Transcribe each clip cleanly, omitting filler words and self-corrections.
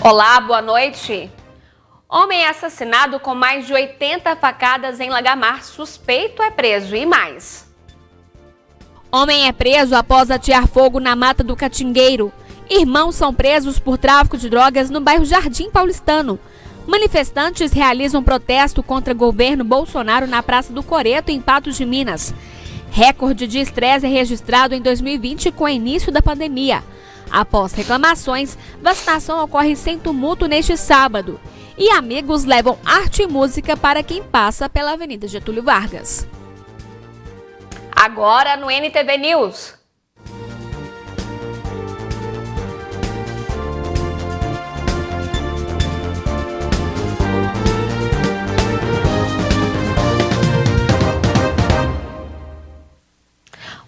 Olá, boa noite. Homem é assassinado com mais de 80 facadas em Lagamar. Suspeito é preso e mais. Homem é preso após atear fogo na mata do Catingueiro. Irmãos são presos por tráfico de drogas no bairro Jardim Paulistano. Manifestantes realizam protesto contra governo Bolsonaro na Praça do Coreto, em Patos de Minas. Recorde de estresse é registrado em 2020 com o início da pandemia. Após reclamações, vacinação ocorre sem tumulto neste sábado. E amigos levam arte e música para quem passa pela Avenida Getúlio Vargas. Agora no NTV News.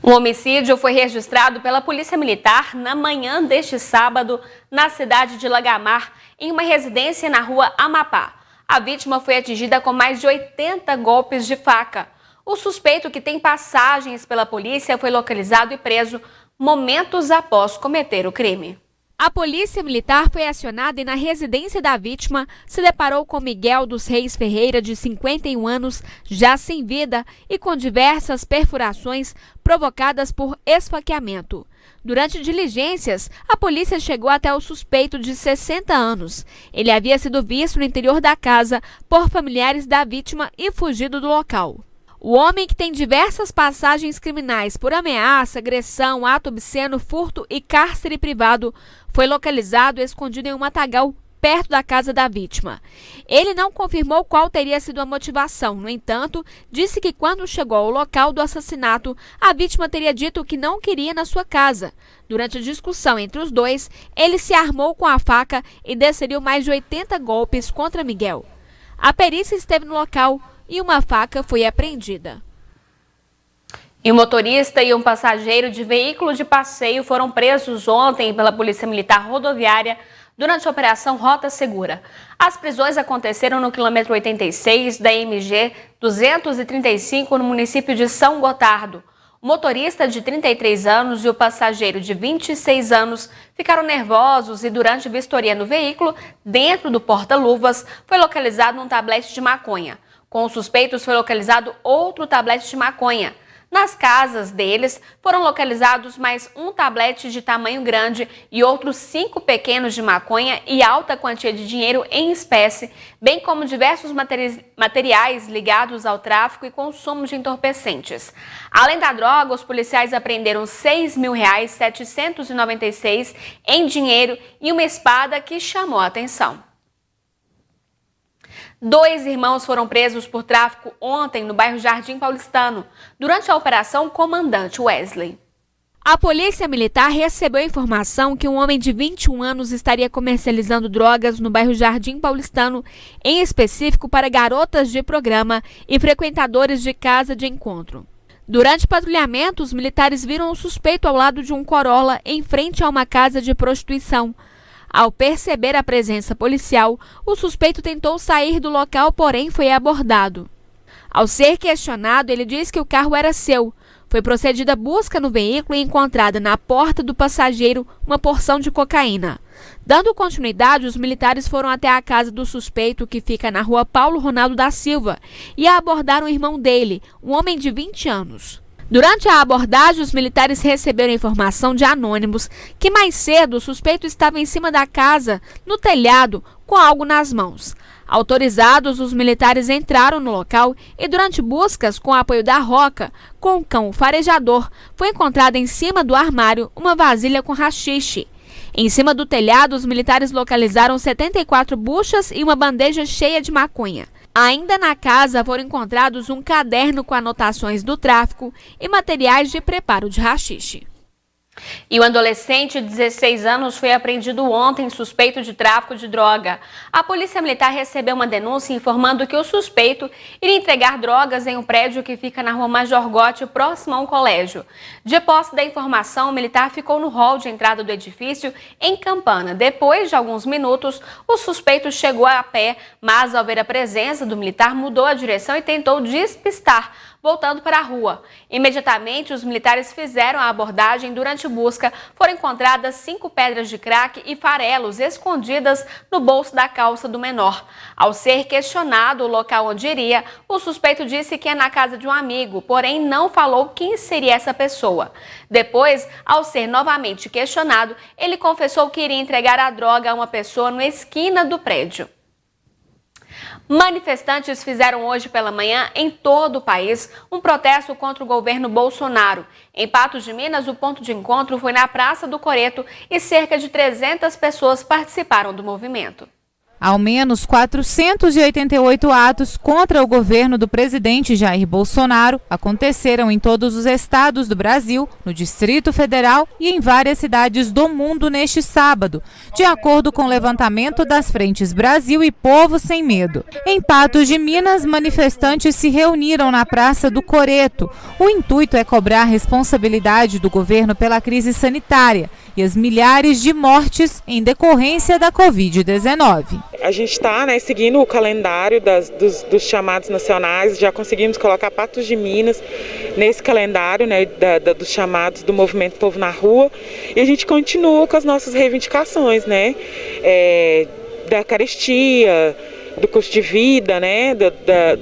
Um homicídio foi registrado pela Polícia Militar na manhã deste sábado na cidade de Lagamar, em uma residência na rua Amapá. A vítima foi atingida com mais de 80 golpes de faca. O suspeito, que tem passagens pela polícia, foi localizado e preso momentos após cometer o crime. A polícia militar foi acionada e na residência da vítima se deparou com Miguel dos Reis Ferreira, de 51 anos, já sem vida e com diversas perfurações provocadas por esfaqueamento. Durante diligências, a polícia chegou até o suspeito, de 60 anos. Ele havia sido visto no interior da casa por familiares da vítima e fugido do local. O homem, que tem diversas passagens criminais por ameaça, agressão, ato obsceno, furto e cárcere privado, foi localizado e escondido em um matagal perto da casa da vítima. Ele não confirmou qual teria sido a motivação. No entanto, disse que quando chegou ao local do assassinato, a vítima teria dito que não queria na sua casa. Durante a discussão entre os dois, ele se armou com a faca e desferiu mais de 80 golpes contra Miguel. A perícia esteve no local e uma faca foi apreendida. E um motorista e um passageiro de veículo de passeio foram presos ontem pela Polícia Militar Rodoviária durante a Operação Rota Segura. As prisões aconteceram no quilômetro 86 da MG 235, no município de São Gotardo. O motorista, de 33 anos, e o passageiro, de 26 anos, ficaram nervosos e, durante vistoria no veículo, dentro do porta-luvas, foi localizado um tablete de maconha. Com os suspeitos foi localizado outro tablete de maconha. Nas casas deles foram localizados mais um tablete de tamanho grande e outros 5 pequenos de maconha e alta quantia de dinheiro em espécie, bem como diversos materiais ligados ao tráfico e consumo de entorpecentes. Além da droga, os policiais apreenderam R$ 6.796 em dinheiro e uma espada que chamou a atenção. 2 irmãos foram presos por tráfico ontem no bairro Jardim Paulistano, durante a Operação Comandante Wesley. A polícia militar recebeu a informação que um homem de 21 anos estaria comercializando drogas no bairro Jardim Paulistano, em específico para garotas de programa e frequentadores de casa de encontro. Durante patrulhamento, os militares viram o suspeito ao lado de um Corolla em frente a uma casa de prostituição. Ao perceber a presença policial, o suspeito tentou sair do local, porém foi abordado. Ao ser questionado, ele disse que o carro era seu. Foi procedida busca no veículo e encontrada na porta do passageiro uma porção de cocaína. Dando continuidade, os militares foram até a casa do suspeito, que fica na rua Paulo Ronaldo da Silva, e abordaram o irmão dele, um homem de 20 anos. Durante a abordagem, os militares receberam informação de anônimos que mais cedo o suspeito estava em cima da casa, no telhado, com algo nas mãos. Autorizados, os militares entraram no local e, durante buscas com o apoio da Roca, com o cão farejador, foi encontrada em cima do armário uma vasilha com haxixe. Em cima do telhado, os militares localizaram 74 buchas e uma bandeja cheia de maconha. Ainda na casa foram encontrados um caderno com anotações do tráfico e materiais de preparo de haxixe. E o adolescente de 16 anos foi apreendido ontem suspeito de tráfico de droga. A polícia militar recebeu uma denúncia informando que o suspeito iria entregar drogas em um prédio que fica na rua Major Gotti, próximo a um colégio. De posse da informação, o militar ficou no hall de entrada do edifício em Campana. Depois de alguns minutos, o suspeito chegou a pé, mas ao ver a presença do militar mudou a direção e tentou despistar. voltando para a rua. Imediatamente, os militares fizeram a abordagem. Durante busca, foram encontradas 5 pedras de crack e farelos escondidas no bolso da calça do menor. Ao ser questionado o local onde iria, o suspeito disse que é na casa de um amigo, porém não falou quem seria essa pessoa. Depois, ao ser novamente questionado, ele confessou que iria entregar a droga a uma pessoa na esquina do prédio. Manifestantes fizeram hoje pela manhã, em todo o país, um protesto contra o governo Bolsonaro. Em Patos de Minas, o ponto de encontro foi na Praça do Coreto e cerca de 300 pessoas participaram do movimento. Ao menos 488 atos contra o governo do presidente Jair Bolsonaro aconteceram em todos os estados do Brasil, no Distrito Federal e em várias cidades do mundo neste sábado, de acordo com o levantamento das frentes Brasil e Povo Sem Medo. Em Patos de Minas, manifestantes se reuniram na Praça do Coreto. O intuito é cobrar a responsabilidade do governo pela crise sanitária e as milhares de mortes em decorrência da Covid-19. A gente está seguindo o calendário dos chamados nacionais, já conseguimos colocar Patos de Minas nesse calendário dos chamados do Movimento Povo na Rua, e a gente continua com as nossas reivindicações, da carestia, do custo de vida,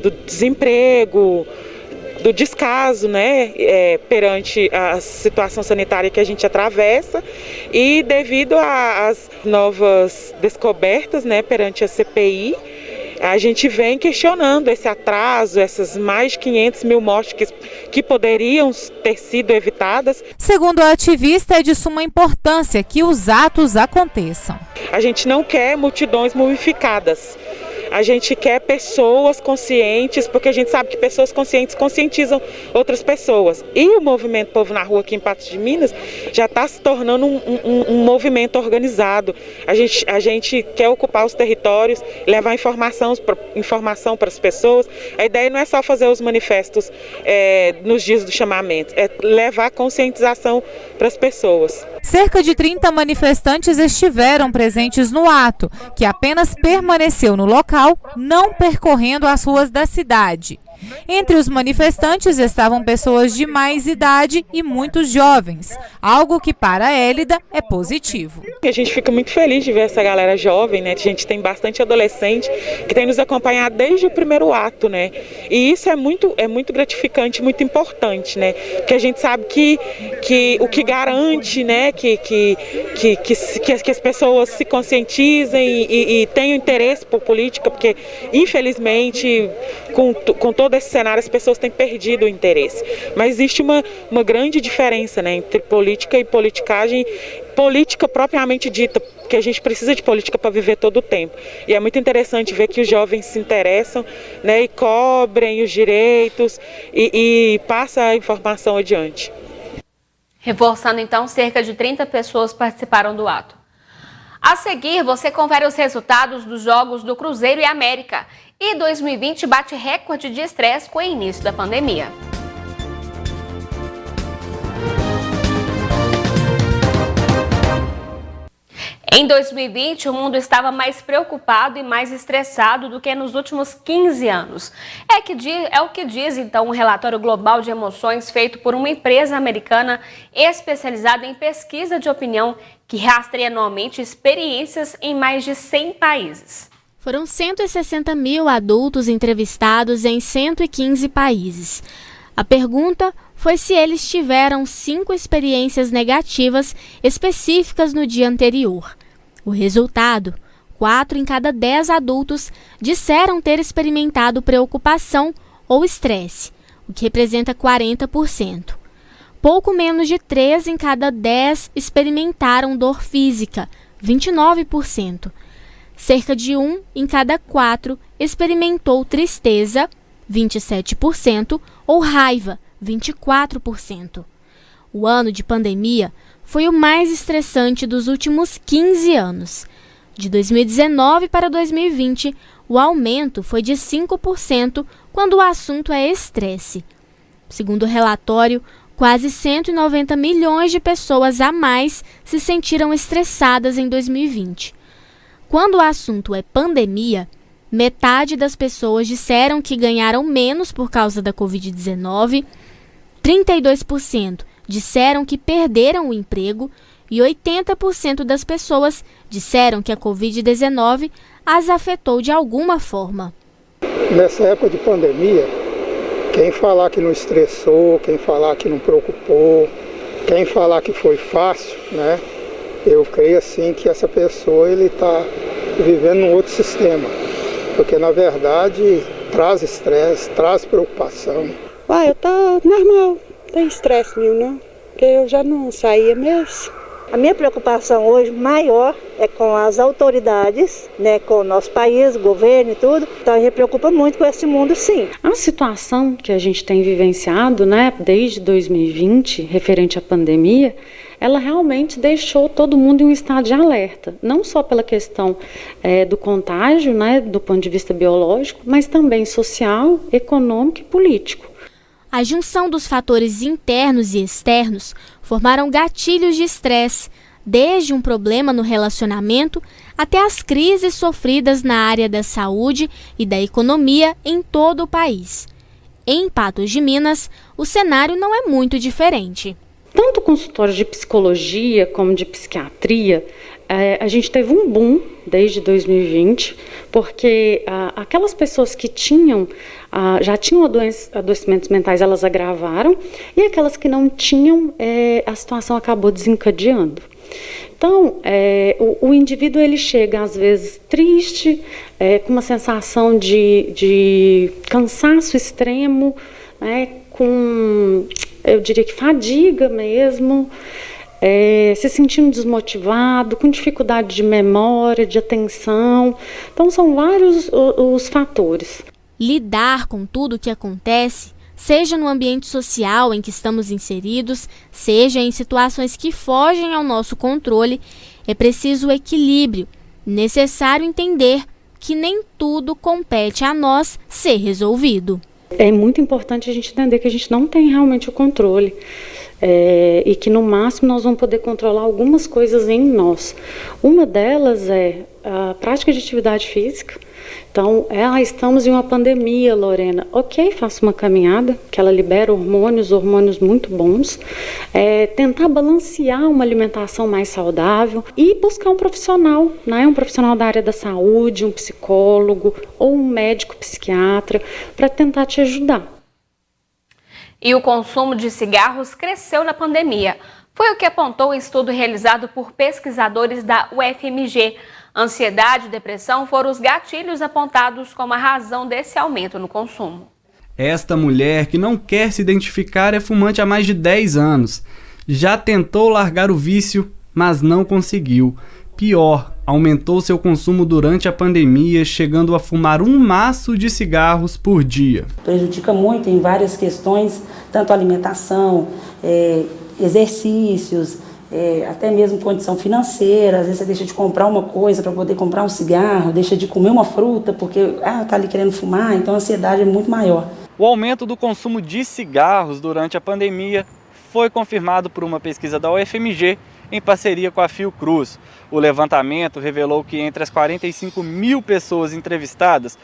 do desemprego, do descaso, perante a situação sanitária que a gente atravessa, e devido às novas descobertas, perante a CPI, a gente vem questionando esse atraso, essas mais de 500 mil mortes que poderiam ter sido evitadas. Segundo a ativista, é de suma importância que os atos aconteçam. A gente não quer multidões mumificadas. A gente quer pessoas conscientes, porque a gente sabe que pessoas conscientes conscientizam outras pessoas. E o movimento Povo na Rua aqui em Patos de Minas já está se tornando um movimento organizado. A gente quer ocupar os territórios, levar informação para as pessoas. A ideia não é só fazer os manifestos nos dias do chamamento, é levar conscientização para as pessoas. Cerca de 30 manifestantes estiveram presentes no ato, que apenas permaneceu no local, não percorrendo as ruas da cidade. Entre os manifestantes estavam pessoas de mais idade e muitos jovens, algo que para a Hélida é positivo. A gente fica muito feliz de ver essa galera jovem, A gente tem bastante adolescente que tem nos acompanhado desde o primeiro ato, E isso é muito gratificante, muito importante, Porque a gente sabe que o que garante, que as pessoas se conscientizem e tenham interesse por política, porque infelizmente com todo esse cenário as pessoas têm perdido o interesse. Mas existe uma grande diferença, entre política e politicagem. Política propriamente dita, porque a gente precisa de política para viver todo o tempo. E é muito interessante ver que os jovens se interessam, e cobrem os direitos e passam a informação adiante. Reforçando então, cerca de 30 pessoas participaram do ato. A seguir, você confere os resultados dos jogos do Cruzeiro e América. E 2020 bate recorde de estresse com o início da pandemia. Em 2020, o mundo estava mais preocupado e mais estressado do que nos últimos 15 anos. É o que diz, então, um relatório global de emoções feito por uma empresa americana especializada em pesquisa de opinião que rastreia anualmente experiências em mais de 100 países. Foram 160 mil adultos entrevistados em 115 países. A pergunta foi se eles tiveram 5 experiências negativas específicas no dia anterior. O resultado: 4 em cada 10 adultos disseram ter experimentado preocupação ou estresse, o que representa 40%. Pouco menos de 3 em cada 10 experimentaram dor física, 29%. Cerca de 1 em cada 4 experimentou tristeza, 27%, ou raiva, 24%. O ano de pandemia foi o mais estressante dos últimos 15 anos. De 2019 para 2020, o aumento foi de 5% quando o assunto é estresse. Segundo o relatório, quase 190 milhões de pessoas a mais se sentiram estressadas em 2020. Quando o assunto é pandemia, Metade das pessoas disseram que ganharam menos por causa da Covid-19, 32% disseram que perderam o emprego e 80% das pessoas disseram que a Covid-19 as afetou de alguma forma. Nessa época de pandemia, quem falar que não estressou, quem falar que não preocupou, quem falar que foi fácil, né? Eu creio assim que essa pessoa ele está vivendo num outro sistema, porque na verdade traz estresse, traz preocupação. Eu tô normal, não tem estresse nenhum não, porque eu já não saía mesmo. A minha preocupação hoje maior é com as autoridades, né, com o nosso país, o governo e tudo. Então a gente preocupa muito com esse mundo, sim. A situação que a gente tem vivenciado, né, desde 2020, referente à pandemia, ela realmente deixou todo mundo em um estado de alerta. Não só pela questão do contágio, né, do ponto de vista biológico, mas também social, econômico e político. A junção dos fatores internos e externos formaram gatilhos de estresse, desde um problema no relacionamento até as crises sofridas na área da saúde e da economia em todo o país. Em Patos de Minas, o cenário não é muito diferente. Tanto o consultório de psicologia como de psiquiatria, a gente teve um boom desde 2020, porque aquelas pessoas que já tinham adoecimentos mentais, elas agravaram, e aquelas que não tinham, a situação acabou desencadeando. Então, o indivíduo ele chega às vezes triste, com uma sensação de cansaço extremo, né, com, eu diria que fadiga mesmo, se sentindo desmotivado, com dificuldade de memória, de atenção. Então são vários os fatores. Lidar com tudo o que acontece, seja no ambiente social em que estamos inseridos, seja em situações que fogem ao nosso controle, é preciso equilíbrio. Necessário entender que nem tudo compete a nós ser resolvido. É muito importante a gente entender que a gente não tem realmente o controle. E que no máximo nós vamos poder controlar algumas coisas em nós. Uma delas é a prática de atividade física. Então, estamos em uma pandemia, Lorena. Ok, faça uma caminhada, que ela libera hormônios muito bons. Tentar balancear uma alimentação mais saudável e buscar um profissional, né? Um profissional da área da saúde, um psicólogo ou um médico psiquiatra, para tentar te ajudar. E o consumo de cigarros cresceu na pandemia. Foi o que apontou o estudo realizado por pesquisadores da UFMG. Ansiedade e depressão foram os gatilhos apontados como a razão desse aumento no consumo. Esta mulher, que não quer se identificar, é fumante há mais de 10 anos. Já tentou largar o vício, mas não conseguiu. Pior, aumentou seu consumo durante a pandemia, chegando a fumar um maço de cigarros por dia. Prejudica muito em várias questões, tanto alimentação, exercícios, até mesmo condição financeira. Às vezes você deixa de comprar uma coisa para poder comprar um cigarro, deixa de comer uma fruta porque está ali querendo fumar, então a ansiedade é muito maior. O aumento do consumo de cigarros durante a pandemia foi confirmado por uma pesquisa da UFMG em parceria com a Fiocruz. O levantamento revelou que entre as 45 mil pessoas entrevistadas,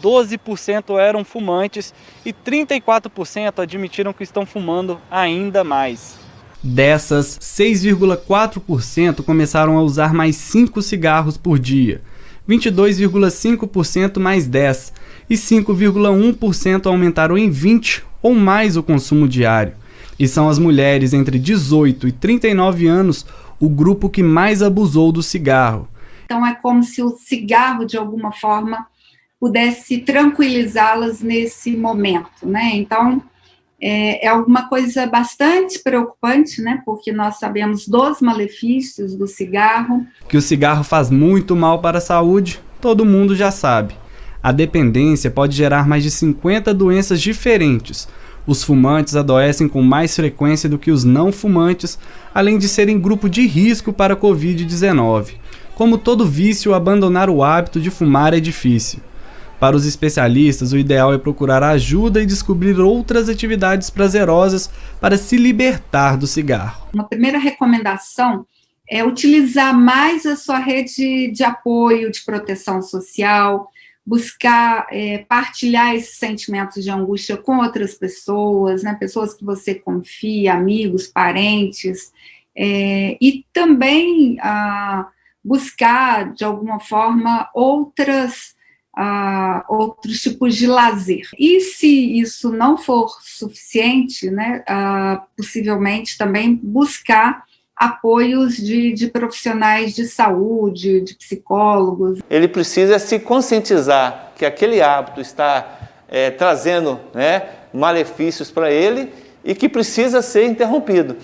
12% eram fumantes e 34% admitiram que estão fumando ainda mais. Dessas, 6,4% começaram a usar mais 5 cigarros por dia, 22,5% mais 10 e 5,1% aumentaram em 20 ou mais o consumo diário. E são as mulheres entre 18 e 39 anos o grupo que mais abusou do cigarro. Então é como se o cigarro, de alguma forma, pudesse tranquilizá-las nesse momento, né? Então, é alguma coisa bastante preocupante, né? Porque nós sabemos dos malefícios do cigarro. Que o cigarro faz muito mal para a saúde, todo mundo já sabe. A dependência pode gerar mais de 50 doenças diferentes. Os fumantes adoecem com mais frequência do que os não fumantes, além de serem grupo de risco para a Covid-19. Como todo vício, abandonar o hábito de fumar é difícil. Para os especialistas, o ideal é procurar ajuda e descobrir outras atividades prazerosas para se libertar do cigarro. Uma primeira recomendação é utilizar mais a sua rede de apoio, de proteção social, buscar partilhar esses sentimentos de angústia com outras pessoas, né, pessoas que você confia, amigos, parentes, e também buscar, de alguma forma, outros tipos de lazer. E se isso não for suficiente, né, possivelmente também buscar apoios de profissionais de saúde, de psicólogos. Ele precisa se conscientizar que aquele hábito está trazendo, né, malefícios para ele e que precisa ser interrompido.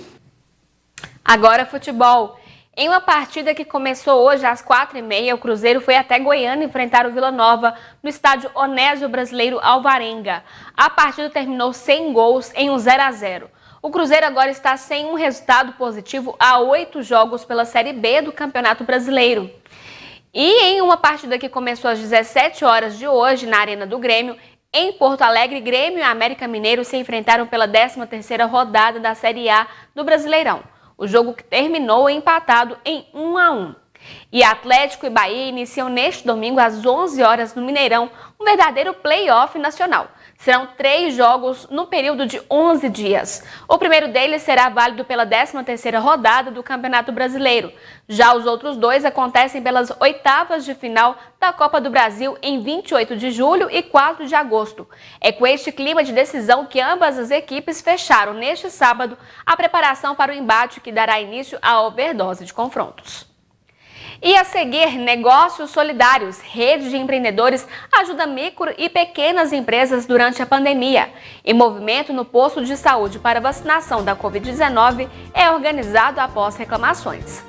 Agora futebol. Em uma partida que começou hoje às 4h30, o Cruzeiro foi até Goiânia enfrentar o Vila Nova no estádio Onésio Brasileiro Alvarenga. A partida terminou sem gols em um 0-0. O Cruzeiro agora está sem um resultado positivo há 8 jogos pela Série B do Campeonato Brasileiro. E em uma partida que começou às 17 horas de hoje na Arena do Grêmio, em Porto Alegre, Grêmio e América Mineiro se enfrentaram pela 13ª rodada da Série A do Brasileirão. O jogo que terminou empatado em 1-1. E Atlético e Bahia iniciam neste domingo às 11 horas no Mineirão um verdadeiro play-off nacional. Serão 3 jogos no período de 11 dias. O primeiro deles será válido pela 13ª rodada do Campeonato Brasileiro. Já os outros 2 acontecem pelas oitavas de final da Copa do Brasil em 28 de julho e 4 de agosto. É com este clima de decisão que ambas as equipes fecharam neste sábado a preparação para o embate que dará início à overdose de confrontos. E a seguir, Negócios Solidários, rede de empreendedores, ajuda micro e pequenas empresas durante a pandemia. E movimento no posto de saúde para vacinação da Covid-19 é organizado após reclamações.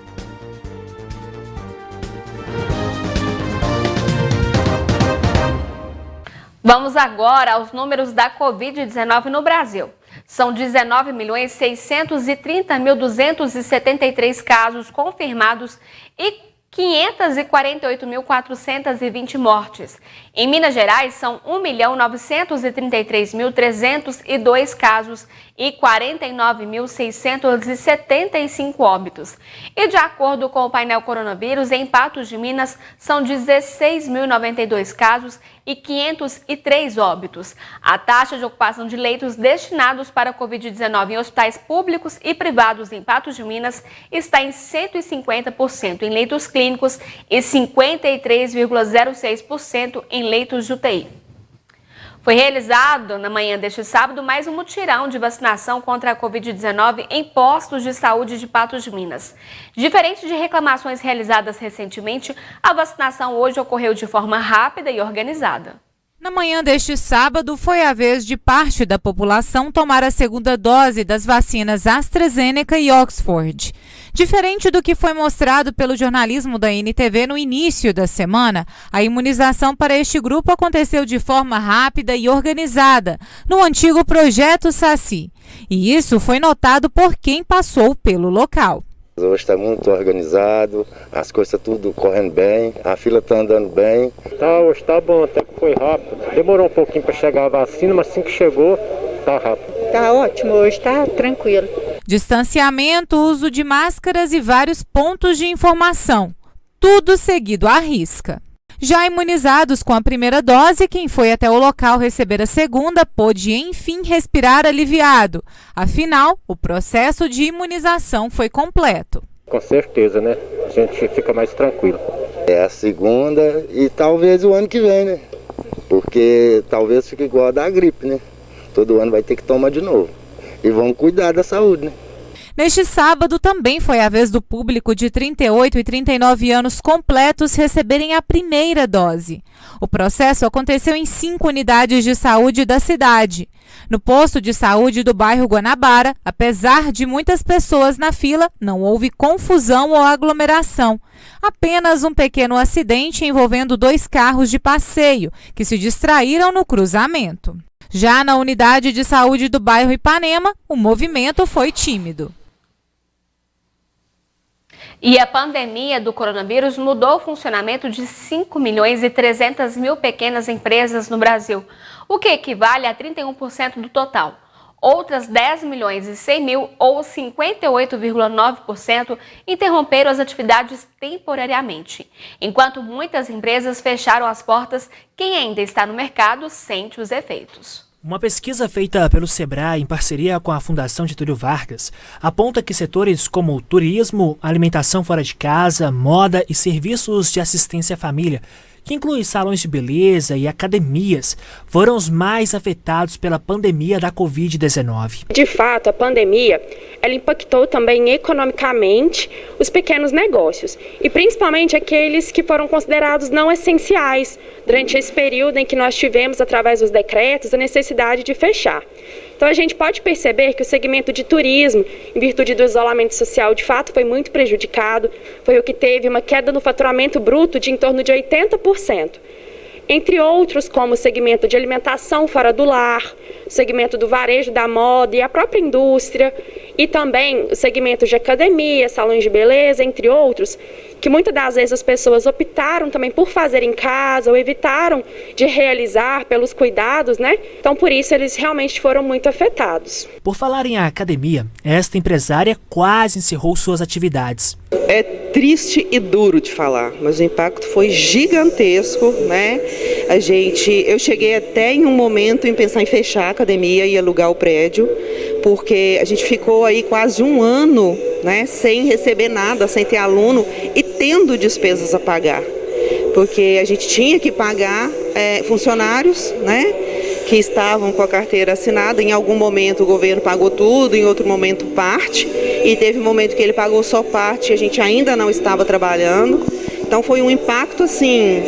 Vamos agora aos números da Covid-19 no Brasil. São 19.630.273 casos confirmados e 548.420 mortes. Em Minas Gerais, são 1.933.302 casos e 49.675 óbitos. E de acordo com o painel coronavírus, em Patos de Minas, são 16.092 casos e 503 óbitos. A taxa de ocupação de leitos destinados para a Covid-19 em hospitais públicos e privados em Patos de Minas está em 150% em leitos clínicos e 53,06% em leitos de UTI. Foi realizado na manhã deste sábado mais um mutirão de vacinação contra a Covid-19 em postos de saúde de Patos de Minas. Diferente de reclamações realizadas recentemente, a vacinação hoje ocorreu de forma rápida e organizada. Na manhã deste sábado, foi a vez de parte da população tomar a segunda dose das vacinas AstraZeneca e Oxford. Diferente do que foi mostrado pelo jornalismo da NTV no início da semana, a imunização para este grupo aconteceu de forma rápida e organizada, no antigo Projeto Saci. E isso foi notado por quem passou pelo local. Hoje está muito organizado, as coisas tudo correndo bem, a fila está andando bem. Hoje está bom, até que foi rápido. Demorou um pouquinho para chegar a vacina, mas assim que chegou, está rápido. Está ótimo, hoje está tranquilo. Distanciamento, uso de máscaras e vários pontos de informação. Tudo seguido à risca. Já imunizados com a primeira dose, quem foi até o local receber a segunda pôde, enfim, respirar aliviado. Afinal, o processo de imunização foi completo. Com certeza, né? A gente fica mais tranquilo. É a segunda e talvez o ano que vem, né? Porque talvez fique igual a da gripe, né? Todo ano vai ter que tomar de novo. E vamos cuidar da saúde, né? Neste sábado também foi a vez do público de 38 e 39 anos completos receberem a primeira dose. O processo aconteceu em 5 unidades de saúde da cidade. No posto de saúde do bairro Guanabara, apesar de muitas pessoas na fila, não houve confusão ou aglomeração. Apenas um pequeno acidente envolvendo 2 carros de passeio, que se distraíram no cruzamento. Já na unidade de saúde do bairro Ipanema, o movimento foi tímido. E a pandemia do coronavírus mudou o funcionamento de 5.300.000 pequenas empresas no Brasil, o que equivale a 31% do total. Outras 10 milhões e 100 mil, ou 58,9%, interromperam as atividades temporariamente. Enquanto muitas empresas fecharam as portas, quem ainda está no mercado sente os efeitos. Uma pesquisa feita pelo Sebrae em parceria com a Fundação Getúlio Vargas aponta que setores como turismo, alimentação fora de casa, moda e serviços de assistência à família, que inclui salões de beleza e academias, foram os mais afetados pela pandemia da Covid-19. De fato, a pandemia ela impactou também economicamente os pequenos negócios, e principalmente aqueles que foram considerados não essenciais durante esse período em que nós tivemos, através dos decretos, a necessidade de fechar. Então a gente pode perceber que o segmento de turismo, em virtude do isolamento social, de fato foi muito prejudicado, foi o que teve uma queda no faturamento bruto de em torno de 80%. Entre outros, como o segmento de alimentação fora do lar, o segmento do varejo da moda e a própria indústria, e também o segmento de academia, salões de beleza, entre outros, que muitas das vezes as pessoas optaram também por fazer em casa ou evitaram de realizar pelos cuidados, né? Então, por isso, eles realmente foram muito afetados. Por falar em academia, esta empresária quase encerrou suas atividades. É triste e duro de falar, mas o impacto foi gigantesco, né? Eu cheguei até em um momento em pensar em fechar a academia e alugar o prédio, porque a gente ficou aí quase um ano, né, sem receber nada, sem ter aluno e tendo despesas a pagar, porque a gente tinha que pagar funcionários, né, que estavam com a carteira assinada. Em algum momento o governo pagou tudo, em outro momento parte, e teve um momento que ele pagou só parte e a gente ainda não estava trabalhando. Então foi um impacto assim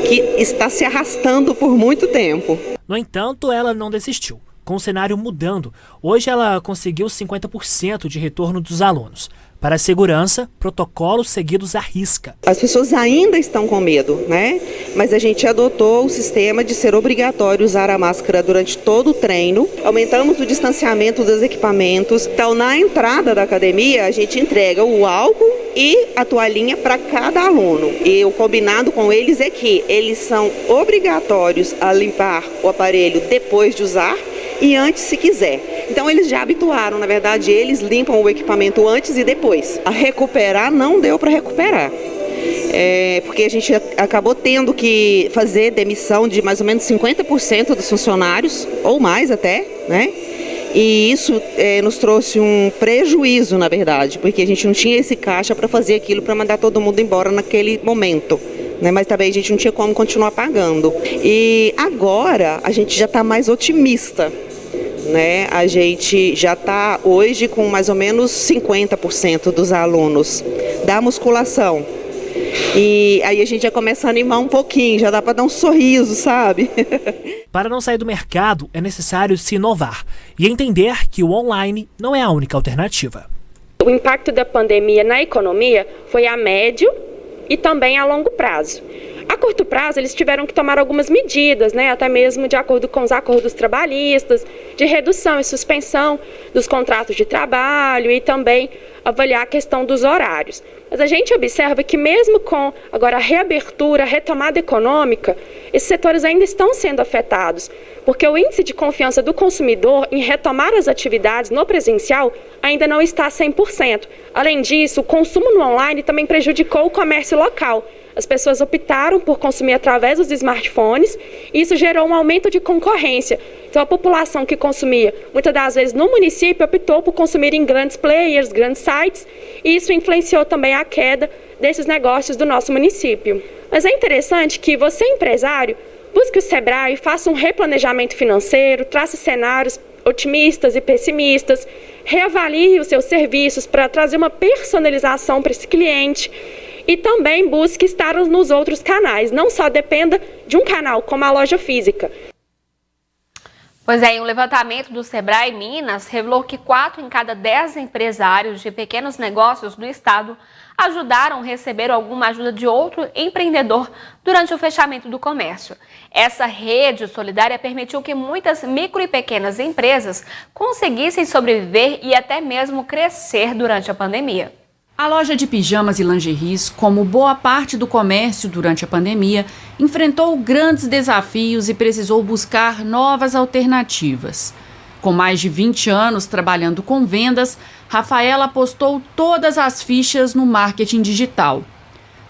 que está se arrastando por muito tempo. No entanto, ela não desistiu. Com o cenário mudando, hoje ela conseguiu 50% de retorno dos alunos. Para a segurança, protocolos seguidos à risca. As pessoas ainda estão com medo, né? Mas a gente adotou o sistema de ser obrigatório usar a máscara durante todo o treino. Aumentamos o distanciamento dos equipamentos. Então, na entrada da academia, a gente entrega o álcool e a toalhinha para cada aluno. E o combinado com eles é que eles são obrigatórios a limpar o aparelho depois de usar e antes, se quiser. Então eles já habituaram, na verdade, eles limpam o equipamento antes e depois. A recuperar não deu para recuperar, porque a gente acabou tendo que fazer demissão de mais ou menos 50% dos funcionários, ou mais até, né? E isso nos trouxe um prejuízo, na verdade, porque a gente não tinha esse caixa para fazer aquilo, para mandar todo mundo embora naquele momento. Mas também a gente não tinha como continuar pagando. E agora a gente já está mais otimista, né? A gente já está hoje com mais ou menos 50% dos alunos da musculação. E aí a gente já começa a animar um pouquinho, já dá para dar um sorriso, sabe? Para não sair do mercado, é necessário se inovar e entender que o online não é a única alternativa. O impacto da pandemia na economia foi a médio e também a longo prazo. A curto prazo, eles tiveram que tomar algumas medidas, né, até mesmo de acordo com os acordos trabalhistas, de redução e suspensão dos contratos de trabalho e também avaliar a questão dos horários. Mas a gente observa que mesmo com agora a reabertura, a retomada econômica, esses setores ainda estão sendo afetados, porque o índice de confiança do consumidor em retomar as atividades no presencial ainda não está 100%. Além disso, o consumo no online também prejudicou o comércio local. As pessoas optaram por consumir através dos smartphones e isso gerou um aumento de concorrência. Então a população que consumia, muitas das vezes no município, optou por consumir em grandes players, grandes sites, e isso influenciou também a queda desses negócios do nosso município. Mas é interessante que você, empresário, busque o Sebrae, faça um replanejamento financeiro, trace cenários otimistas e pessimistas, reavalie os seus serviços para trazer uma personalização para esse cliente. E também busque estar nos outros canais, não só dependa de um canal, como a loja física. Pois é, um levantamento do Sebrae Minas revelou que 4 em cada 10 empresários de pequenos negócios do estado ajudaram a receber alguma ajuda de outro empreendedor durante o fechamento do comércio. Essa rede solidária permitiu que muitas micro e pequenas empresas conseguissem sobreviver e até mesmo crescer durante a pandemia. A loja de pijamas e lingeries, como boa parte do comércio durante a pandemia, enfrentou grandes desafios e precisou buscar novas alternativas. Com mais de 20 anos trabalhando com vendas, Rafaela apostou todas as fichas no marketing digital.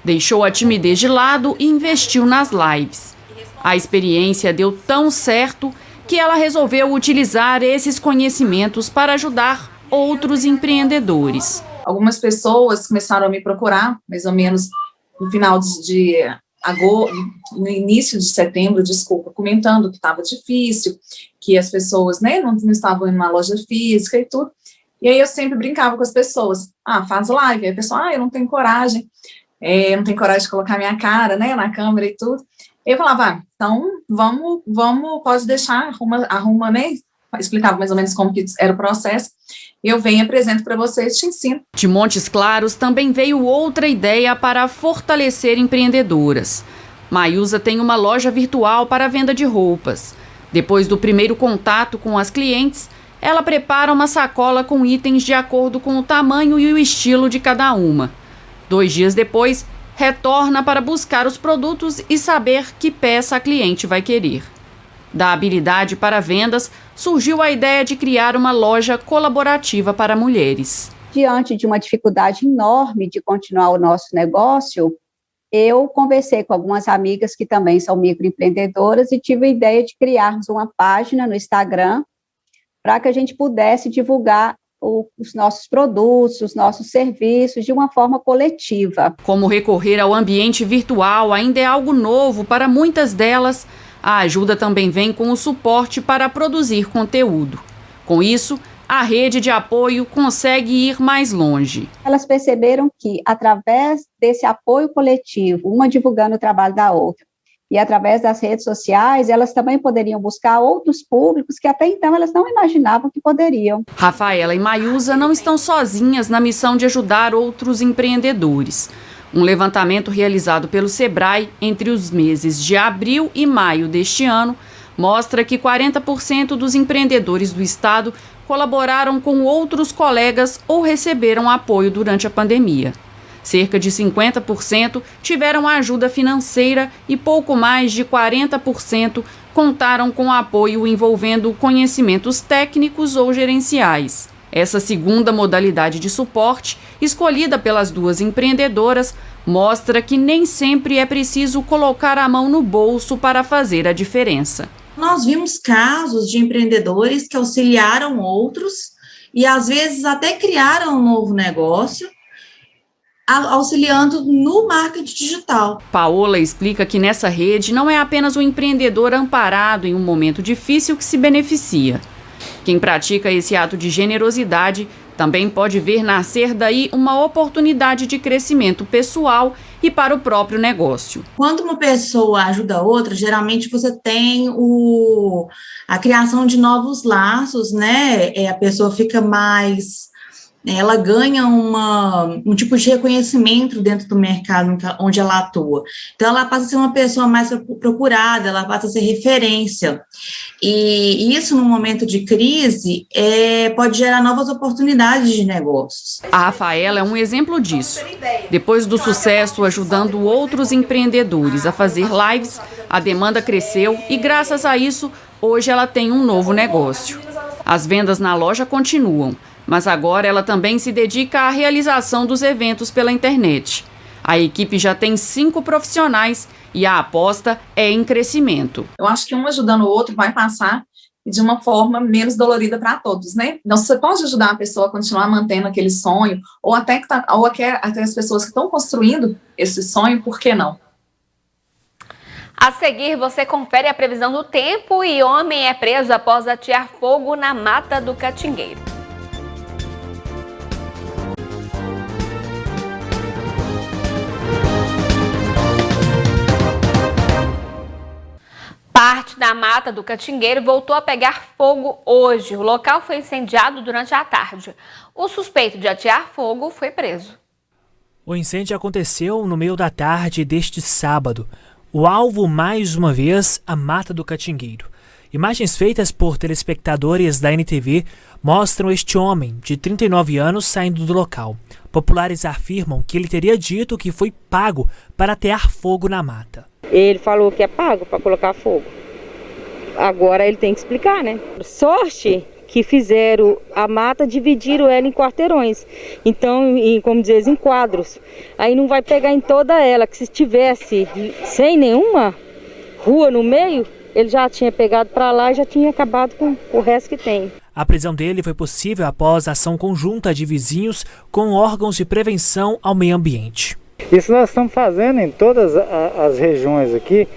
Deixou a timidez de lado e investiu nas lives. A experiência deu tão certo que ela resolveu utilizar esses conhecimentos para ajudar outros empreendedores. Algumas pessoas começaram a me procurar, mais ou menos no final de agosto, no início de setembro, comentando que estava difícil, que as pessoas, né, não estavam em uma loja física e tudo. E aí eu sempre brincava com as pessoas, faz live. Aí a pessoa, eu não tenho coragem, não tenho coragem de colocar minha cara, né, na câmera e tudo. Eu falava, então vamos, pode deixar, arruma, né, explicava mais ou menos como que era o processo. Eu venho, apresento para vocês, te ensino. De Montes Claros também veio outra ideia para fortalecer empreendedoras. Maiusa tem uma loja virtual para venda de roupas. Depois do primeiro contato com as clientes, ela prepara uma sacola com itens de acordo com o tamanho e o estilo de cada uma. 2 dias depois, retorna para buscar os produtos e saber que peça a cliente vai querer. Da habilidade para vendas, surgiu a ideia de criar uma loja colaborativa para mulheres. Diante de uma dificuldade enorme de continuar o nosso negócio, eu conversei com algumas amigas que também são microempreendedoras e tive a ideia de criarmos uma página no Instagram para que a gente pudesse divulgar os nossos produtos, os nossos serviços de uma forma coletiva. Como recorrer ao ambiente virtual ainda é algo novo para muitas delas, a ajuda também vem com o suporte para produzir conteúdo. Com isso, a rede de apoio consegue ir mais longe. Elas perceberam que, através desse apoio coletivo, uma divulgando o trabalho da outra, e através das redes sociais, elas também poderiam buscar outros públicos que até então elas não imaginavam que poderiam. Rafaela e Maiusa não estão sozinhas na missão de ajudar outros empreendedores. Um levantamento realizado pelo Sebrae entre os meses de abril e maio deste ano mostra que 40% dos empreendedores do estado colaboraram com outros colegas ou receberam apoio durante a pandemia. Cerca de 50% tiveram ajuda financeira e pouco mais de 40% contaram com apoio envolvendo conhecimentos técnicos ou gerenciais. Essa segunda modalidade de suporte, escolhida pelas duas empreendedoras, mostra que nem sempre é preciso colocar a mão no bolso para fazer a diferença. Nós vimos casos de empreendedores que auxiliaram outros e às vezes até criaram um novo negócio, auxiliando no marketing digital. Paola explica que nessa rede não é apenas o empreendedor amparado em um momento difícil que se beneficia. Quem pratica esse ato de generosidade também pode ver nascer daí uma oportunidade de crescimento pessoal e para o próprio negócio. Quando uma pessoa ajuda a outra, geralmente você tem a criação de novos laços, né? A pessoa fica mais... Ela ganha um tipo de reconhecimento dentro do mercado onde ela atua. Então, ela passa a ser uma pessoa mais procurada, ela passa a ser referência. E isso, no momento de crise, pode gerar novas oportunidades de negócios. A Rafaela é um exemplo disso. Depois do sucesso ajudando outros empreendedores a fazer lives, a demanda cresceu e, graças a isso, hoje ela tem um novo negócio. As vendas na loja continuam, mas agora ela também se dedica à realização dos eventos pela internet. A equipe já tem 5 profissionais e a aposta é em crescimento. Eu acho que um ajudando o outro vai passar de uma forma menos dolorida para todos, né? Então, você pode ajudar a pessoa a continuar mantendo aquele sonho, ou até as pessoas que estão construindo esse sonho, por que não? A seguir, você confere a previsão do tempo e homem é preso após atear fogo na Mata do Catingueiro. Parte da Mata do Catingueiro voltou a pegar fogo hoje. O local foi incendiado durante a tarde. O suspeito de atear fogo foi preso. O incêndio aconteceu no meio da tarde deste sábado. O alvo, mais uma vez, a Mata do Catingueiro. Imagens feitas por telespectadores da NTV mostram este homem, de 39 anos, saindo do local. Populares afirmam que ele teria dito que foi pago para atear fogo na mata. Ele falou que é pago para colocar fogo. Agora ele tem que explicar, né? Sorte que fizeram a mata, dividiram ela em quarteirões, então, como dizer, em quadros. Aí não vai pegar em toda ela, que se tivesse sem nenhuma rua no meio, ele já tinha pegado para lá e já tinha acabado com o resto que tem. A prisão dele foi possível após a ação conjunta de vizinhos com órgãos de prevenção ao meio ambiente. Isso nós estamos fazendo em todas as regiões aqui.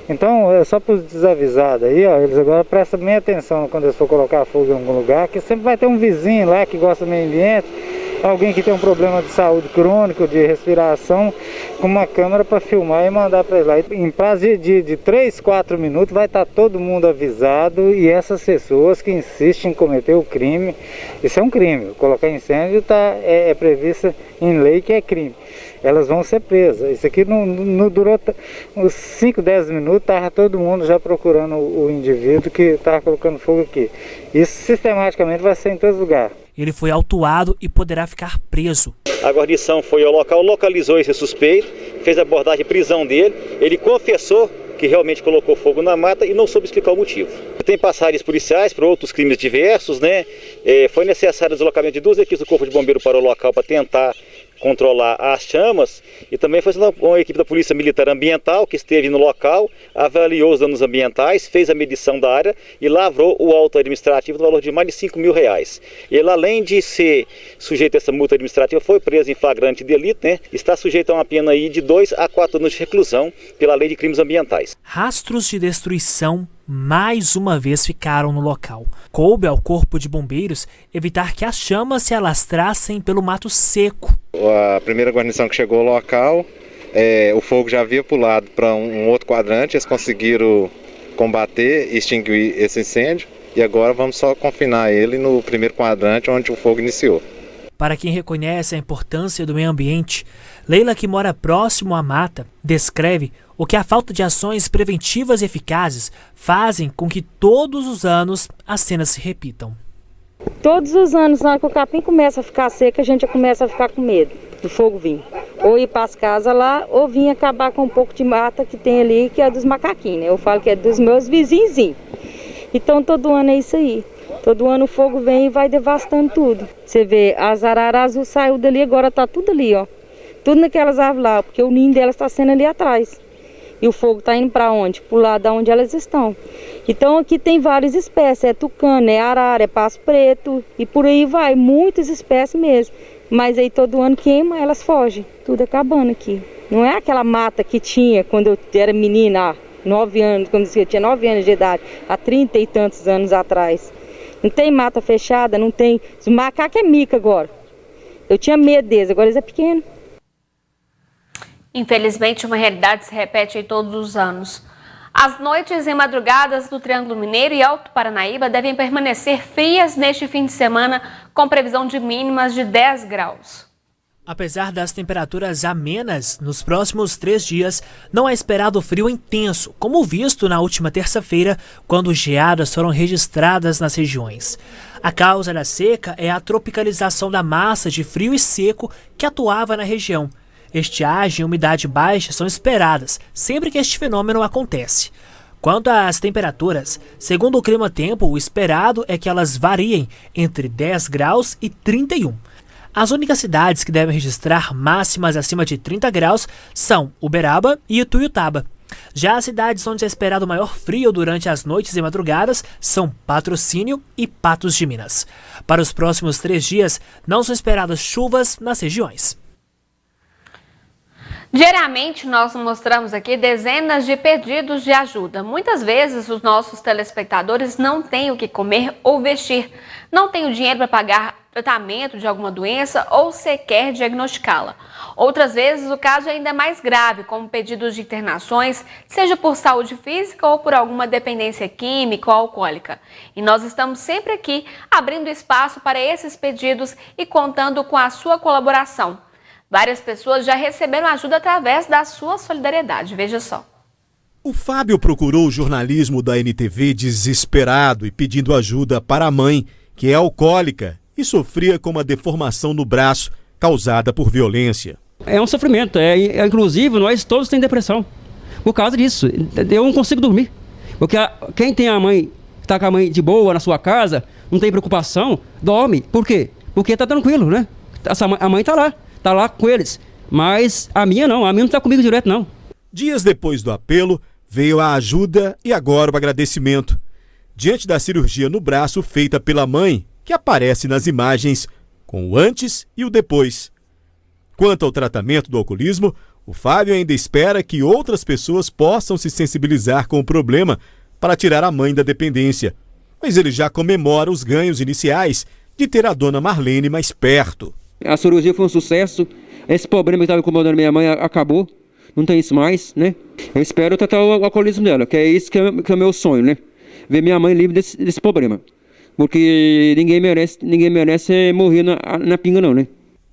Então, é só para os desavisados aí, ó, eles agora prestam bem atenção quando eles for colocar fogo em algum lugar, que sempre vai ter um vizinho lá que gosta do meio ambiente, alguém que tem um problema de saúde crônico, de respiração, com uma câmera para filmar e mandar para ele lá. Em prazo de 3, 4 minutos vai estar todo mundo avisado, e essas pessoas que insistem em cometer o crime, isso é um crime, colocar incêndio é previsto em lei que é crime. Elas vão ser presas. Isso aqui não durou uns 5, 10 minutos, estava todo mundo já procurando o indivíduo que estava colocando fogo aqui. Isso sistematicamente vai ser em todo lugar. Ele foi autuado e poderá ficar preso. A guarnição foi ao local, localizou esse suspeito, fez a abordagem e prisão dele. Ele confessou que realmente colocou fogo na mata e não soube explicar o motivo. Tem passagens policiais para outros crimes diversos, né? Foi necessário o deslocamento de 2 equipes do Corpo de Bombeiro para o local para tentar controlar as chamas, e também foi uma equipe da Polícia Militar Ambiental que esteve no local, avaliou os danos ambientais, fez a medição da área e lavrou o auto administrativo no valor de mais de R$5.000. Ele, além de ser sujeito a essa multa administrativa, foi preso em flagrante delito, né? Está sujeito a uma pena aí de 2 a 4 anos de reclusão pela Lei de Crimes Ambientais. Rastros de destruição mais uma vez ficaram no local. Coube ao Corpo de Bombeiros evitar que as chamas se alastrassem pelo mato seco. A primeira guarnição que chegou ao local, o fogo já havia pulado para um outro quadrante, eles conseguiram combater e extinguir esse incêndio, e agora vamos só confinar ele no primeiro quadrante onde o fogo iniciou. Para quem reconhece a importância do meio ambiente, Leila, que mora próximo à mata, descreve o que a falta de ações preventivas e eficazes fazem com que todos os anos as cenas se repitam. Todos os anos, na hora que o capim começa a ficar seco, a gente já começa a ficar com medo do fogo vir. Ou ir para as casas lá, ou vir acabar com um pouco de mata que tem ali, que é dos macaquinhos, né? Eu falo que é dos meus vizinhos. Então todo ano é isso aí. Todo ano o fogo vem e vai devastando tudo. Você vê, as araras azul saiu dali, agora tá tudo ali, ó. Tudo naquelas árvores lá, porque o ninho delas está sendo ali atrás. E o fogo está indo para onde? Para o lado de onde elas estão. Então aqui tem várias espécies, é tucano, é arara, é passo preto e por aí vai, muitas espécies mesmo. Mas aí todo ano queima, elas fogem, tudo acabando aqui. Não é aquela mata que tinha quando eu era menina, 9 anos, como dizia, eu tinha 9 anos de idade, há 30 e tantos anos atrás. Não tem mata fechada, não tem... Os macacos é mica agora. Eu tinha medo deles, agora eles é pequeno. Infelizmente, uma realidade se repete em todos os anos. As noites e madrugadas do Triângulo Mineiro e Alto Paranaíba devem permanecer frias neste fim de semana, com previsão de mínimas de 10 graus. Apesar das temperaturas amenas, nos próximos 3 dias não é esperado frio intenso, como visto na última terça-feira, quando geadas foram registradas nas regiões. A causa da seca é a tropicalização da massa de frio e seco que atuava na região. Estiagem e umidade baixa são esperadas sempre que este fenômeno acontece. Quanto às temperaturas, segundo o Climatempo, o esperado é que elas variem entre 10 graus e 31. As únicas cidades que devem registrar máximas acima de 30 graus são Uberaba e Ituiutaba. Já as cidades onde é esperado maior frio durante as noites e madrugadas são Patrocínio e Patos de Minas. Para os próximos 3 dias, não são esperadas chuvas nas regiões. Diariamente nós mostramos aqui dezenas de pedidos de ajuda. Muitas vezes os nossos telespectadores não têm o que comer ou vestir, não têm o dinheiro para pagar tratamento de alguma doença ou sequer diagnosticá-la. Outras vezes o caso é ainda mais grave, como pedidos de internações, seja por saúde física ou por alguma dependência química ou alcoólica. E nós estamos sempre aqui abrindo espaço para esses pedidos e contando com a sua colaboração. Várias pessoas já receberam ajuda através da sua solidariedade, veja só. O Fábio procurou o jornalismo da NTV desesperado e pedindo ajuda para a mãe, que é alcoólica e sofria com uma deformação no braço causada por violência. É um sofrimento, inclusive nós todos temos depressão. Por causa disso, eu não consigo dormir. Porque quem tem a mãe, está com a mãe de boa na sua casa, não tem preocupação, dorme. Por quê? Porque tá tranquilo, né? A mãe tá lá com eles. Mas a minha não tá comigo direto, não. Dias depois do apelo, veio a ajuda e agora o agradecimento. Diante da cirurgia no braço feita pela mãe, que aparece nas imagens com o antes e o depois. Quanto ao tratamento do alcoolismo, o Fábio ainda espera que outras pessoas possam se sensibilizar com o problema para tirar a mãe da dependência. Mas ele já comemora os ganhos iniciais de ter a dona Marlene mais perto. A cirurgia foi um sucesso. Esse problema que estava incomodando minha mãe acabou. Não tem isso mais, né? Eu espero tratar o alcoolismo dela, que é isso que é o meu sonho, né? Ver minha mãe livre desse problema. Porque ninguém merece morrer na pinga, não, né?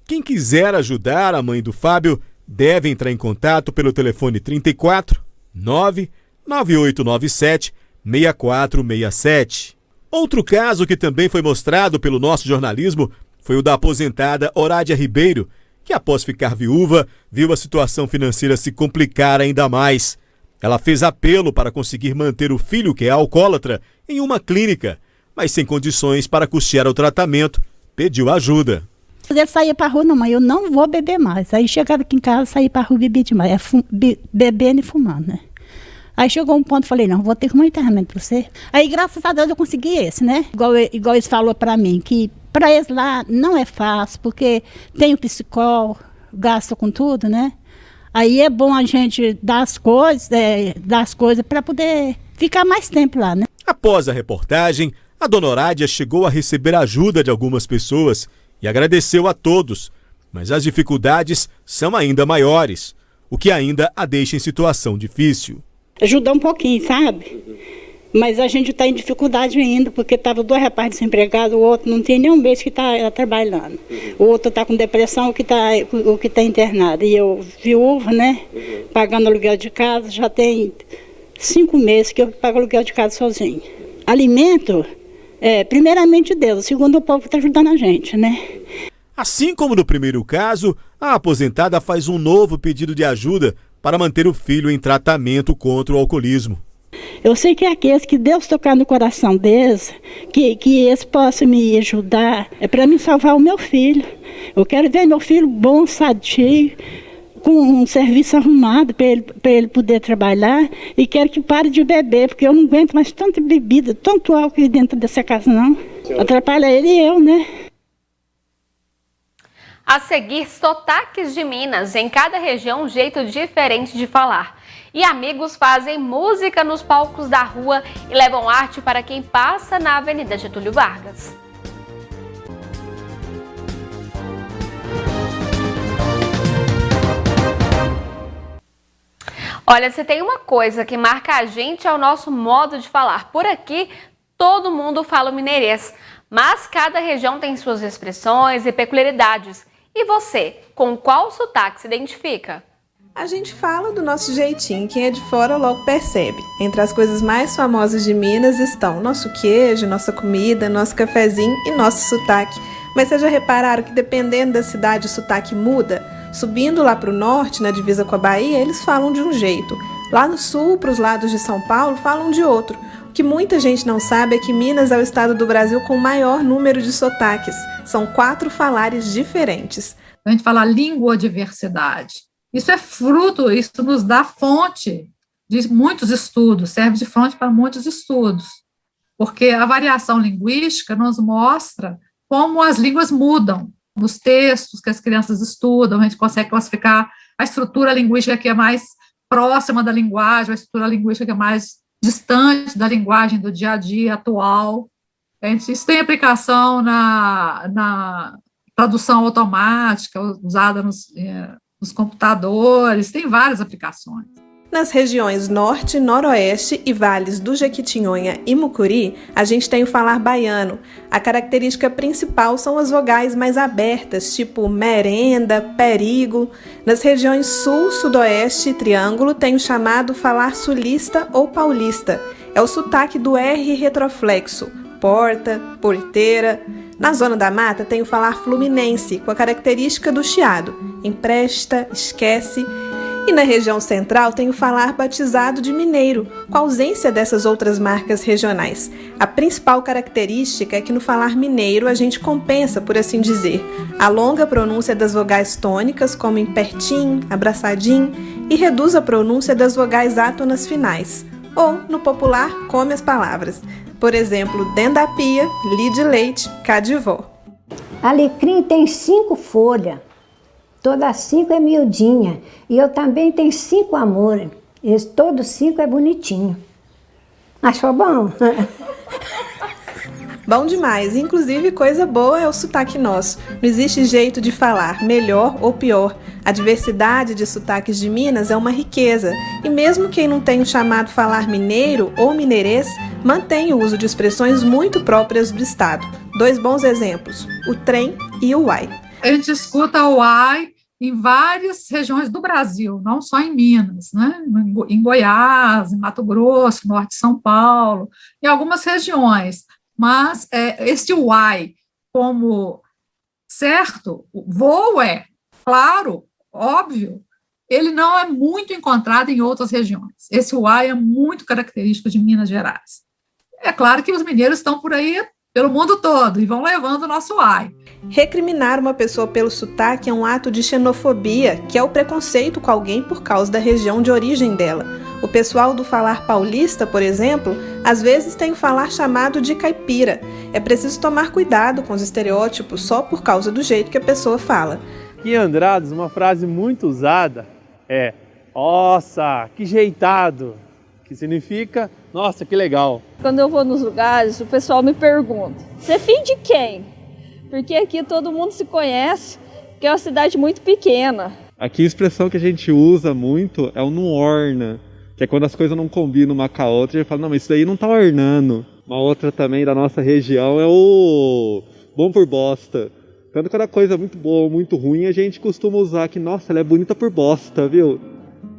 Quem quiser ajudar a mãe do Fábio deve entrar em contato pelo telefone 34 99897 6467. Outro caso que também foi mostrado pelo nosso jornalismo foi o da aposentada Horádia Ribeiro, que após ficar viúva, viu a situação financeira se complicar ainda mais. Ela fez apelo para conseguir manter o filho, que é alcoólatra, em uma clínica, mas sem condições para custear o tratamento, pediu ajuda. Ele saía para a rua, não, mãe, eu não vou beber mais. Aí chegava aqui em casa, saía para a rua e bebia demais, bebendo e fumando, né? Aí chegou um ponto, falei, não, vou ter que um internamento para você. Aí, graças a Deus, eu consegui esse, né? Igual eles falaram para mim, que para eles lá não é fácil, porque tem o psicólogo, gasta com tudo, né? Aí é bom a gente dar as coisas para poder ficar mais tempo lá, né? Após a reportagem, a dona Horádia chegou a receber ajuda de algumas pessoas e agradeceu a todos, mas as dificuldades são ainda maiores, o que ainda a deixa em situação difícil. Ajudar um pouquinho, sabe? Mas a gente está em dificuldade ainda, porque estava 2 rapazes desempregados, o outro não tem nem um mês que está trabalhando. O outro está com depressão, o que tá internado. E eu, viúva, né? Pagando aluguel de casa, já tem 5 meses que eu pago aluguel de casa sozinho. Alimento, primeiramente Deus, segundo o povo que está ajudando a gente, né? Assim como no primeiro caso, a aposentada faz um novo pedido de ajuda para manter o filho em tratamento contra o alcoolismo. Eu sei que é aqueles que Deus tocar no coração deles, que eles possam me ajudar, é para me salvar o meu filho. Eu quero ver meu filho bom, sadio, com um serviço arrumado para ele poder trabalhar, e quero que pare de beber, porque eu não aguento mais tanta bebida, tanto álcool dentro dessa casa não. Atrapalha ele e eu, né? A seguir, sotaques de Minas. Em cada região, um jeito diferente de falar. E amigos fazem música nos palcos da rua e levam arte para quem passa na Avenida Getúlio Vargas. Olha, se tem uma coisa que marca a gente é o nosso modo de falar. Por aqui, todo mundo fala o mineirês, mas cada região tem suas expressões e peculiaridades. E você, com qual sotaque se identifica? A gente fala do nosso jeitinho, quem é de fora logo percebe. Entre as coisas mais famosas de Minas estão nosso queijo, nossa comida, nosso cafezinho e nosso sotaque. Mas vocês já repararam que dependendo da cidade o sotaque muda? Subindo lá para o norte, na divisa com a Bahia, eles falam de um jeito. Lá no sul, para os lados de São Paulo, falam de outro. O que muita gente não sabe é que Minas é o estado do Brasil com o maior número de sotaques. São 4 falares diferentes. A gente fala linguodiversidade. Isso é fruto, isso nos dá fonte de muitos estudos, serve de fonte para muitos estudos, porque a variação linguística nos mostra como as línguas mudam. Nos textos que as crianças estudam, a gente consegue classificar a estrutura linguística que é mais próxima da linguagem, a estrutura linguística que é mais distante da linguagem do dia a dia atual. Isso tem aplicação na tradução automática, usada nos computadores, tem várias aplicações. Nas regiões Norte, Noroeste e vales do Jequitinhonha e Mucuri, a gente tem o falar baiano. A característica principal são as vogais mais abertas, tipo merenda, perigo. Nas regiões Sul, Sudoeste e Triângulo tem o chamado falar sulista ou paulista. É o sotaque do R retroflexo, porta, porteira. Na zona da mata tem o falar fluminense, com a característica do chiado, empresta, esquece. E na região central tem o falar batizado de mineiro, com ausência dessas outras marcas regionais. A principal característica é que no falar mineiro a gente compensa, por assim dizer, a longa pronúncia das vogais tônicas, como em pertinho, abraçadinho, e reduz a pronúncia das vogais átonas finais. Ou, no popular, come as palavras. Por exemplo, dentro da pia, li de leite, cá de vó. Alecrim tem 5 folhas. Todas 5 é miudinha. E eu também tenho 5 amores. Todos 5 é bonitinho. Achou bom? Bom demais. Inclusive, coisa boa é o sotaque nosso. Não existe jeito de falar, melhor ou pior. A diversidade de sotaques de Minas é uma riqueza. E mesmo quem não tem o chamado falar mineiro ou mineirês, mantém o uso de expressões muito próprias do estado. 2 bons exemplos, o trem e o uai. A gente escuta o uai em várias regiões do Brasil, não só em Minas, né? Em Goiás, em Mato Grosso, norte de São Paulo, em algumas regiões. Mas este uai, como certo, voo é, claro, óbvio, ele não é muito encontrado em outras regiões. Esse uai é muito característico de Minas Gerais. É claro que os mineiros estão por aí pelo mundo todo e vão levando o nosso uai. Recriminar uma pessoa pelo sotaque é um ato de xenofobia, que é o preconceito com alguém por causa da região de origem dela. O pessoal do falar paulista, por exemplo, às vezes tem o falar chamado de caipira. É preciso tomar cuidado com os estereótipos só por causa do jeito que a pessoa fala. Aqui em Andradas, uma frase muito usada é "Nossa, que jeitado!", que significa "Nossa, que legal!". Quando eu vou nos lugares, o pessoal me pergunta: "Você é filho de quem?", porque aqui todo mundo se conhece, porque é uma cidade muito pequena. Aqui a expressão que a gente usa muito é o "não orna", que é quando as coisas não combinam uma com a outra, a gente fala, não, mas isso daí não tá ornando. Uma outra também da nossa região é o "bom por bosta". Quando a coisa é muito boa ou muito ruim, a gente costuma usar que, nossa, ela é bonita por bosta, viu?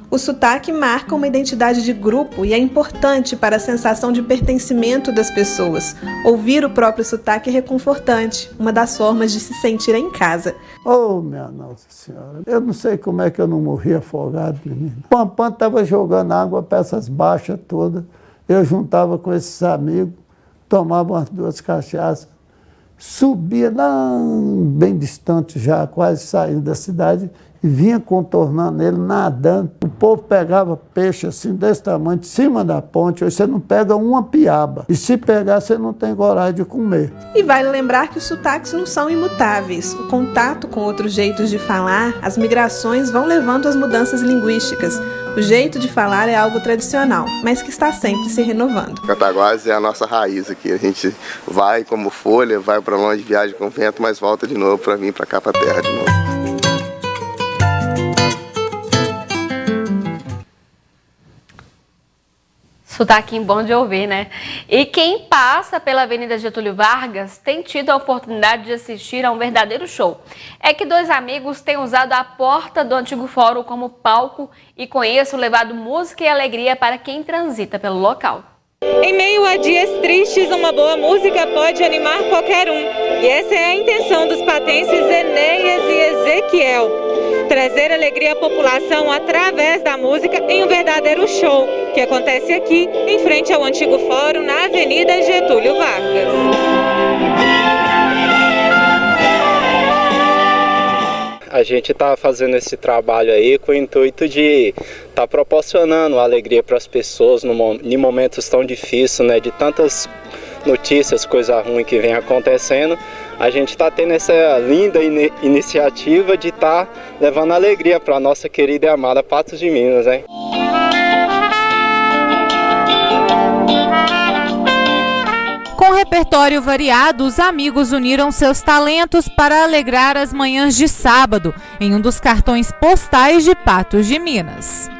O sotaque marca uma identidade de grupo e é importante para a sensação de pertencimento das pessoas. Ouvir o próprio sotaque é reconfortante, uma das formas de se sentir em casa. Oh, minha Nossa Senhora, eu não sei como é que eu não morri afogado, menino. O Pampam estava jogando água para essas baixas todas, eu juntava com esses amigos, tomava umas 2 cachaças, subia lá bem distante já, quase saindo da cidade, e vinha contornando ele, nadando. O povo pegava peixe assim, desse tamanho, de cima da ponte. Hoje você não pega uma piaba. E se pegar, você não tem coragem de comer. E vale lembrar que os sotaques não são imutáveis. O contato com outros jeitos de falar, as migrações vão levando às mudanças linguísticas. O jeito de falar é algo tradicional, mas que está sempre se renovando. Cataguases é a nossa raiz aqui. A gente vai como folha, vai para longe, viaja com vento, mas volta de novo para vir para cá, para a terra de novo. Sotaquinho bom de ouvir, né? E quem passa pela Avenida Getúlio Vargas tem tido a oportunidade de assistir a um verdadeiro show. É que 2 amigos têm usado a porta do antigo fórum como palco e com isso levado música e alegria para quem transita pelo local. Em meio a dias tristes, uma boa música pode animar qualquer um. E essa é a intenção dos patenses Enéas e Ezequiel. Trazer alegria à população através da música em um verdadeiro show, que acontece aqui, em frente ao antigo fórum, na Avenida Getúlio Vargas. A gente está fazendo esse trabalho aí com o intuito de estar proporcionando alegria para as pessoas em momentos tão difíceis, né, de tantas notícias, coisa ruim que vem acontecendo. A gente está tendo essa linda iniciativa de estar levando alegria para a nossa querida e amada Patos de Minas, né? Com repertório variado, os amigos uniram seus talentos para alegrar as manhãs de sábado, em um dos cartões postais de Patos de Minas.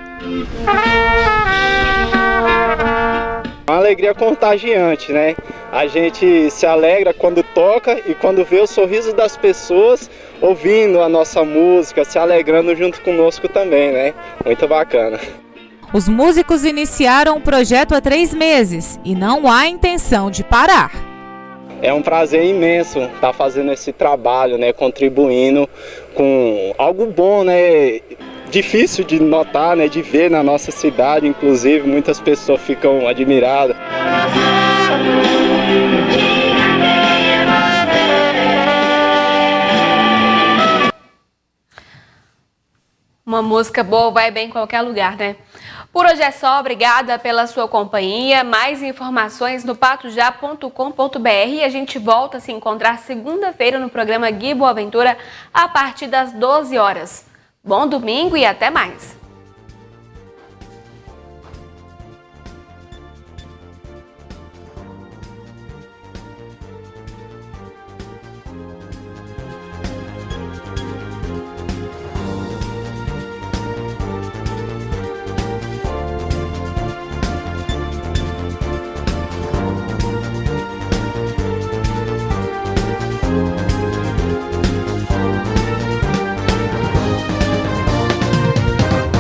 Uma alegria contagiante, né? A gente se alegra quando toca e quando vê o sorriso das pessoas ouvindo a nossa música, se alegrando junto conosco também, né? Muito bacana. Os músicos iniciaram o projeto há 3 meses e não há intenção de parar. É um prazer imenso estar fazendo esse trabalho, né? Contribuindo com algo bom, né? difícil de notar, né, de ver na nossa cidade, inclusive muitas pessoas ficam admiradas. Uma música boa vai bem em qualquer lugar, né? Por hoje é só, obrigada pela sua companhia. Mais informações no patujá.com.br e a gente volta a se encontrar segunda-feira no programa Gui Boaventura a partir das 12 horas. Bom domingo e até mais!